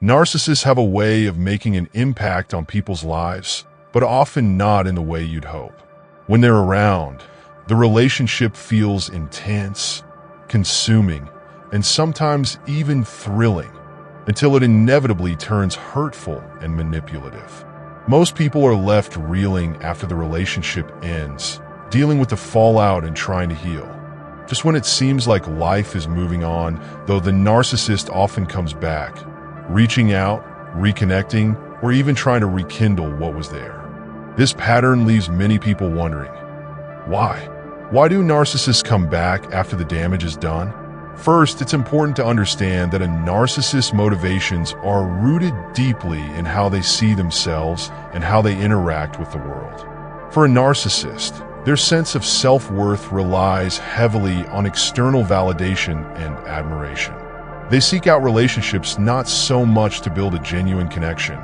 Narcissists have a way of making an impact on people's lives, but often not in the way you'd hope. When they're around, the relationship feels intense, consuming, and sometimes even thrilling, until it inevitably turns hurtful and manipulative. Most people are left reeling after the relationship ends, dealing with the fallout and trying to heal. Just when it seems like life is moving on, though, the narcissist often comes back, reaching out, reconnecting, or even trying to rekindle what was there. This pattern leaves many people wondering, why? Why do narcissists come back after the damage is done? First, it's important to understand that a narcissist's motivations are rooted deeply in how they see themselves and how they interact with the world. For a narcissist, their sense of self-worth relies heavily on external validation and admiration. They seek out relationships not so much to build a genuine connection,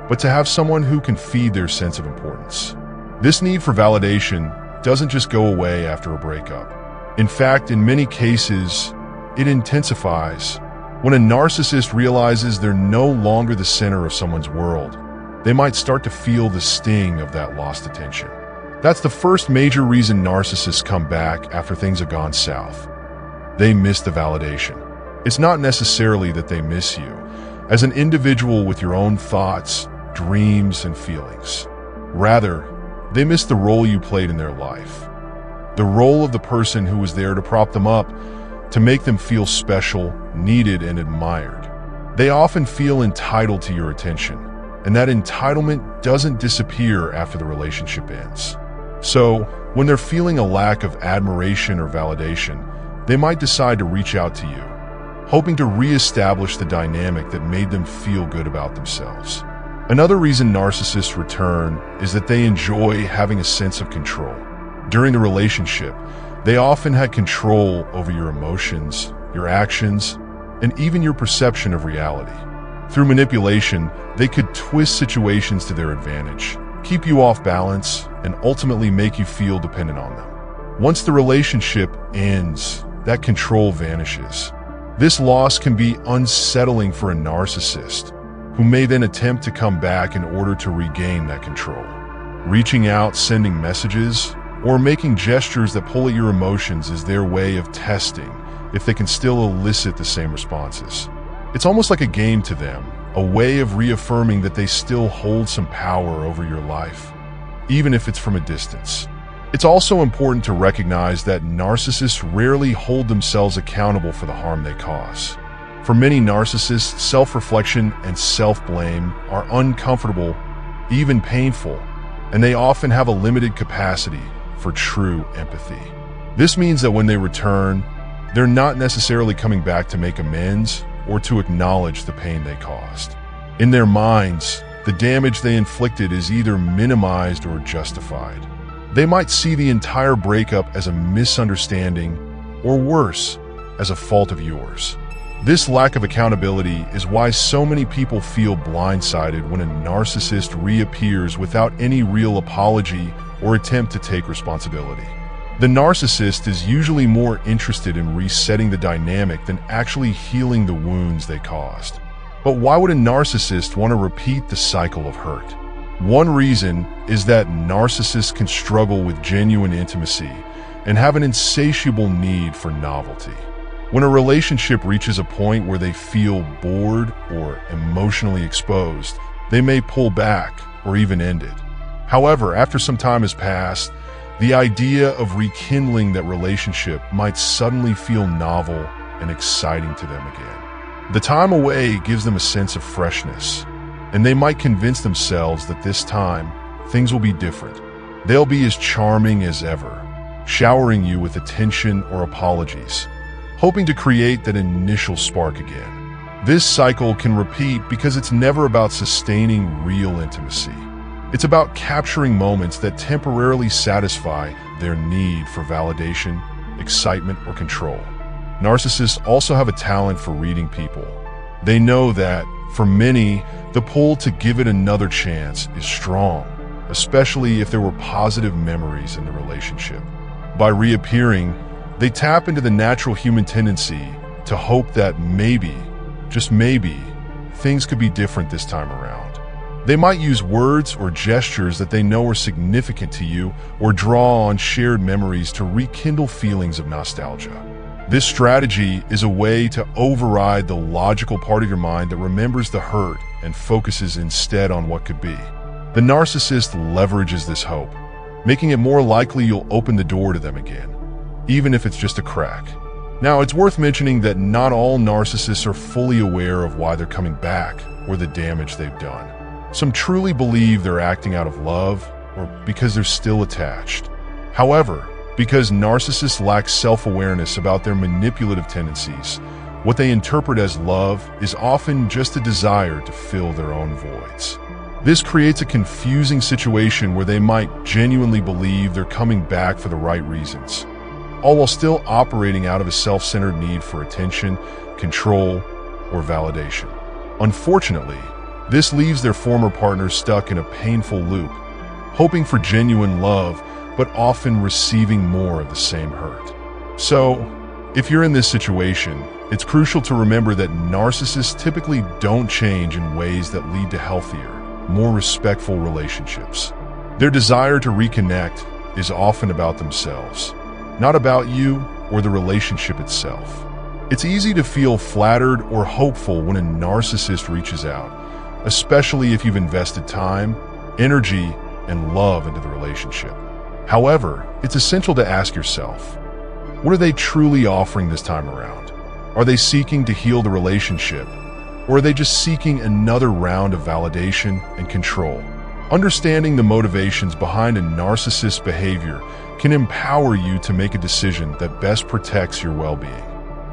but to have someone who can feed their sense of importance. This need for validation doesn't just go away after a breakup. In fact, in many cases, it intensifies. When a narcissist realizes they're no longer the center of someone's world, they might start to feel the sting of that lost attention. That's the first major reason narcissists come back after things have gone south. They miss the validation. It's not necessarily that they miss you as an individual with your own thoughts, dreams, and feelings. Rather, they miss the role you played in their life. The role of the person who was there to prop them up, to make them feel special, needed, and admired. They often feel entitled to your attention, and that entitlement doesn't disappear after the relationship ends. So, when they're feeling a lack of admiration or validation, they might decide to reach out to you, hoping to re-establish the dynamic that made them feel good about themselves. Another reason narcissists return is that they enjoy having a sense of control. During the relationship, they often had control over your emotions, your actions, and even your perception of reality. Through manipulation, they could twist situations to their advantage, keep you off balance, and ultimately make you feel dependent on them. Once the relationship ends, that control vanishes. This loss can be unsettling for a narcissist, who may then attempt to come back in order to regain that control. Reaching out, sending messages, or making gestures that pull at your emotions is their way of testing if they can still elicit the same responses. It's almost like a game to them, a way of reaffirming that they still hold some power over your life, even if it's from a distance. It's also important to recognize that narcissists rarely hold themselves accountable for the harm they cause. For many narcissists, self-reflection and self-blame are uncomfortable, even painful, and they often have a limited capacity for true empathy. This means that when they return, they're not necessarily coming back to make amends or to acknowledge the pain they caused. In their minds, the damage they inflicted is either minimized or justified. They might see the entire breakup as a misunderstanding, or worse, as a fault of yours. This lack of accountability is why so many people feel blindsided when a narcissist reappears without any real apology or attempt to take responsibility. The narcissist is usually more interested in resetting the dynamic than actually healing the wounds they caused. But why would a narcissist want to repeat the cycle of hurt? One reason is that narcissists can struggle with genuine intimacy and have an insatiable need for novelty. When a relationship reaches a point where they feel bored or emotionally exposed, they may pull back or even end it. However, after some time has passed, the idea of rekindling that relationship might suddenly feel novel and exciting to them again. The time away gives them a sense of freshness, and they might convince themselves that this time, things will be different. They'll be as charming as ever, showering you with attention or apologies, hoping to create that initial spark again. This cycle can repeat because it's never about sustaining real intimacy. It's about capturing moments that temporarily satisfy their need for validation, excitement, or control. Narcissists also have a talent for reading people. They know that, for many, the pull to give it another chance is strong, especially if there were positive memories in the relationship. By reappearing, they tap into the natural human tendency to hope that maybe, just maybe, things could be different this time around. They might use words or gestures that they know are significant to you or draw on shared memories to rekindle feelings of nostalgia. This strategy is a way to override the logical part of your mind that remembers the hurt and focuses instead on what could be. The narcissist leverages this hope, making it more likely you'll open the door to them again, even if it's just a crack. Now, it's worth mentioning that not all narcissists are fully aware of why they're coming back or the damage they've done. Some truly believe they're acting out of love or because they're still attached. However, because narcissists lack self-awareness about their manipulative tendencies, what they interpret as love is often just a desire to fill their own voids. This creates a confusing situation where they might genuinely believe they're coming back for the right reasons, all while still operating out of a self-centered need for attention, control, or validation. Unfortunately, this leaves their former partner stuck in a painful loop, hoping for genuine love, but often receiving more of the same hurt. So, if you're in this situation, it's crucial to remember that narcissists typically don't change in ways that lead to healthier, more respectful relationships. Their desire to reconnect is often about themselves, not about you or the relationship itself. It's easy to feel flattered or hopeful when a narcissist reaches out, especially if you've invested time, energy, and love into the relationship. However, it's essential to ask yourself, what are they truly offering this time around? Are they seeking to heal the relationship, or are they just seeking another round of validation and control? Understanding the motivations behind a narcissist's behavior can empower you to make a decision that best protects your well-being.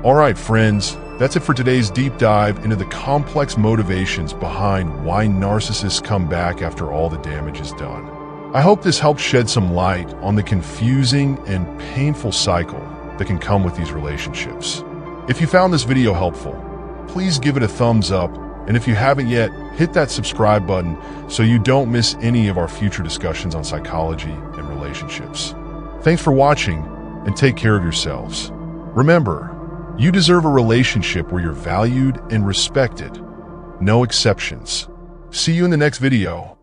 All right, friends, that's it for today's deep dive into the complex motivations behind why narcissists come back after all the damage is done. I hope this helped shed some light on the confusing and painful cycle that can come with these relationships. If you found this video helpful, please give it a thumbs up, and if you haven't yet, hit that subscribe button so you don't miss any of our future discussions on psychology and relationships. Thanks for watching, and take care of yourselves. Remember, you deserve a relationship where you're valued and respected. No exceptions. See you in the next video.